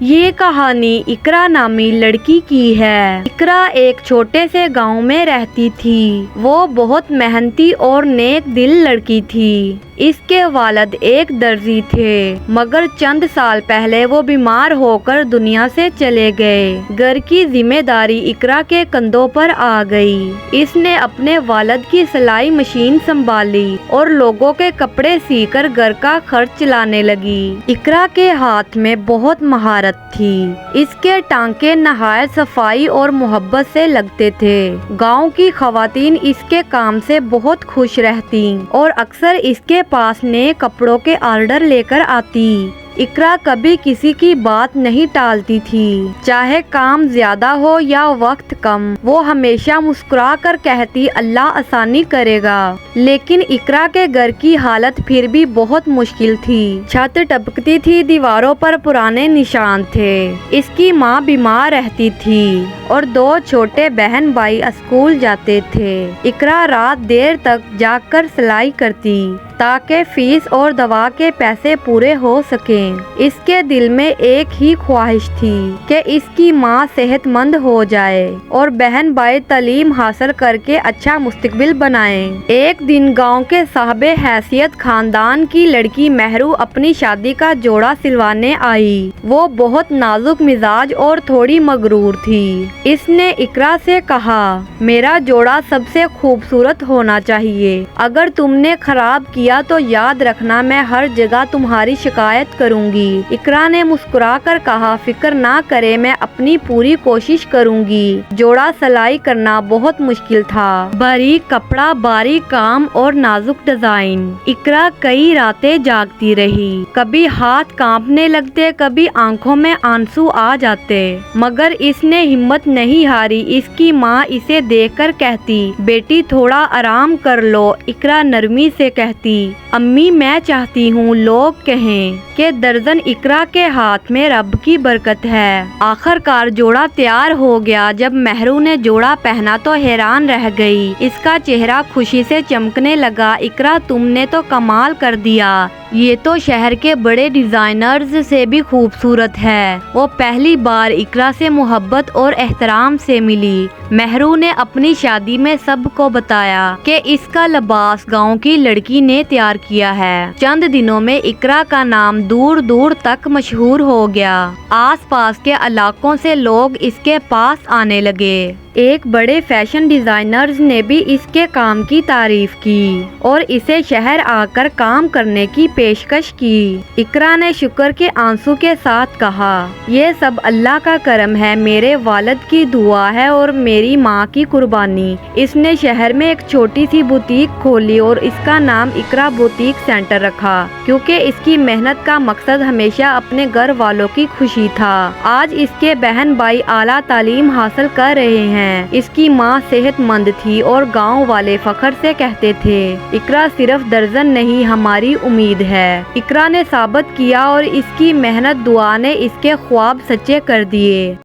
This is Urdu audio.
یہ کہانی اقرا نامی لڑکی کی ہے۔ اقرا ایک چھوٹے سے گاؤں میں رہتی تھی۔ وہ بہت محنتی اور نیک دل لڑکی تھی۔ اس کے والد ایک درزی تھے، مگر چند سال پہلے وہ بیمار ہو کر دنیا سے چلے گئے۔ گھر کی ذمہ داری اقرا کے کندھوں پر آ گئی۔ اس نے اپنے والد کی سلائی مشین سنبھالی اور لوگوں کے کپڑے سی کر گھر کا خرچ چلانے لگی۔ اقرا کے ہاتھ میں بہت مہارت تھی۔ اس کے ٹانکے نہایت صفائی اور محبت سے لگتے تھے۔ گاؤں کی خواتین اس کے کام سے بہت خوش رہتیں اور اکثر اس کے پاس نئے کپڑوں کے آرڈر لے کر آتی۔ اقرا کبھی کسی کی بات نہیں ٹالتی تھی، چاہے کام زیادہ ہو یا وقت کم۔ وہ ہمیشہ مسکرا کر کہتی اللہ آسانی کرے گا۔ لیکن اقرا کے گھر کی حالت پھر بھی بہت مشکل تھی۔ چھت ٹپکتی تھی، دیواروں پر پرانے نشان تھے۔ اس کی ماں بیمار رہتی تھی اور دو چھوٹے بہن بھائی اسکول جاتے تھے۔ اقرا رات دیر تک جاگ کر سلائی کرتی تاکہ فیس اور دوا کے پیسے پورے ہو سکیں۔ اس کے دل میں ایک ہی خواہش تھی کہ اس کی ماں صحت مند ہو جائے اور بہن بھائی تعلیم حاصل کر کے اچھا مستقبل بنائیں۔ ایک دن گاؤں کے صاحب حیثیت خاندان کی لڑکی مہرو اپنی شادی کا جوڑا سلوانے آئی۔ وہ بہت نازک مزاج اور تھوڑی مغرور تھی۔ اس نے اقرا سے کہا میرا جوڑا سب سے خوبصورت ہونا چاہیے۔ اگر تم نے خراب کیا تو یاد رکھنا میں ہر جگہ تمہاری شکایت کروں گی۔ اقرا نے مسکرا کر کہا فکر نہ کرے، میں اپنی پوری کوشش کروں گی۔ جوڑا سلائی کرنا بہت مشکل تھا۔ باریک کپڑا، باریک کام اور نازک ڈیزائن۔ اقرا کئی راتیں جاگتی رہی۔ کبھی ہاتھ کانپنے لگتے، کبھی آنکھوں میں آنسو آ جاتے، مگر اس نے ہمت نہیں ہاری۔ اس کی ماں اسے دیکھ کر کہتی بیٹی تھوڑا آرام کر لو۔ اقرا نرمی سے کہتی امی میں چاہتی ہوں لوگ کہیں کہ درزن اقرا کے ہاتھ میں رب کی برکت ہے۔ آخر کار جوڑا تیار ہو گیا۔ جب مہرو نے جوڑا پہنا تو حیران رہ گئی۔ اس کا چہرہ خوشی سے چمکنے لگا۔ اقرا تم نے تو کمال کر دیا، یہ تو شہر کے بڑے ڈیزائنرز سے بھی خوبصورت ہے۔ وہ پہلی بار اقرا سے محبت اور احترام سے ملی۔ مہرو نے اپنی شادی میں سب کو بتایا کہ اس کا لباس گاؤں کی لڑکی نے تیار کیا ہے۔ چند دنوں میں اقرا کا نام دور دور تک مشہور ہو گیا۔ آس پاس کے علاقوں سے لوگ اس کے پاس آنے لگے۔ ایک بڑے فیشن ڈیزائنرز نے بھی اس کے کام کی تعریف کی اور اسے شہر آ کر کام کرنے کی پیشکش کی۔ اقرا نے شکر کے آنسو کے ساتھ کہا یہ سب اللہ کا کرم ہے، میرے والد کی دعا ہے اور میری ماں کی قربانی۔ اس نے شہر میں ایک چھوٹی سی بوتیک کھولی اور اس کا نام اقرا بوتیک سینٹر رکھا، کیونکہ اس کی محنت کا مقصد ہمیشہ اپنے گھر والوں کی خوشی تھا۔ آج اس کے بہن بھائی اعلیٰ تعلیم حاصل کر رہے ہیں۔ اس کی ماں صحت مند تھی اور گاؤں والے فخر سے کہتے تھے اقرا صرف درزن نہیں، ہماری امید ہے۔ اقرا نے ثابت کیا اور اس کی محنت دعا نے اس کے خواب سچے کر دیے۔